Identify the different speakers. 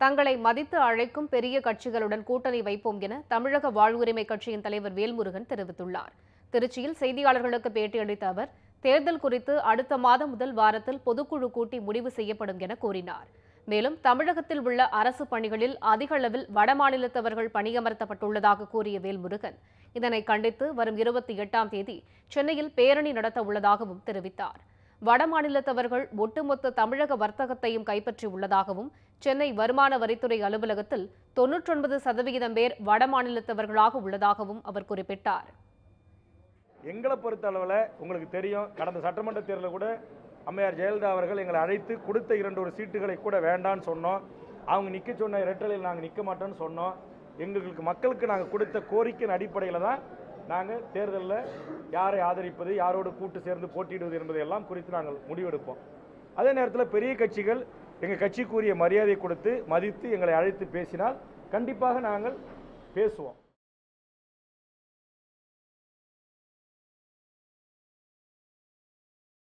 Speaker 1: தங்களை மதித்து அழைக்கும் பெரிய கட்சிகளுடன் கூட்டணி வைப்போம் என தமிழக வாழ்வுரிமை கட்சியின் தலைவர் வேல்முருகன் தெரிவித்துள்ளார். திருச்சியில் செய்தியாளர்களுக்கு பேட்டியளித்த அவர், தேர்தல் குறித்து அடுத்த மாதம் முதல் வாரத்தில் பொதுக்குழு கூட்டி முடிவு செய்யப்படும் என கூறினார். மேலும் தமிழகத்தில் உள்ள அரசு பணிகளில் அதிக அளவில் வடமாநிலத்தவர்கள் பணியமர்த்தப்பட்டுள்ளதாக கூறிய வேல்முருகன், இதனை கண்டித்து வரும் 28ஆம் தேதி சென்னையில் பேரணி நடத்த உள்ளதாகவும் தெரிவித்தார். வடமாநிலத்தவர்கள் ஒட்டுமொத்த தமிழக வர்த்தகத்தையும் கைப்பற்றியுள்ளதாகவும், சென்னை வருமான வரித்துறை அலுவலகத்தில் 99% பேர் வடமாநிலத்தவர்களாக உள்ளதாகவும் அவர் குறிப்பிட்டார்.
Speaker 2: எங்களை பொறுத்த அளவில் உங்களுக்கு தெரியும், கடந்த சட்டமன்ற தேர்தலில் கூட அம்மையார் ஜெயலலிதா அவர்கள் எங்களை அழைத்து கொடுத்த 2 சீட்டுகளை கூட வேண்டான்னு சொன்னோம். அவங்க நிற்க சொன்ன இரட்டலையில் நாங்கள் நிற்க மாட்டோம்னு சொன்னோம். எங்களுக்கு மக்களுக்கு நாங்கள் கொடுத்த கோரிக்கையின் அடிப்படையில் தான் நாங்கள் தேர்தலில் யாரை ஆதரிப்பது, யாரோடு கூட்டு சேர்ந்து போட்டியிடுவது என்பதையெல்லாம் குறித்து நாங்கள் முடிவெடுப்போம். அதே நேரத்தில் பெரிய கட்சிகள் எங்கள் கட்சிக்குரிய மரியாதை கொடுத்து மதித்து எங்களை அழைத்து பேசினால் கண்டிப்பாக நாங்கள் பேசுவோம்.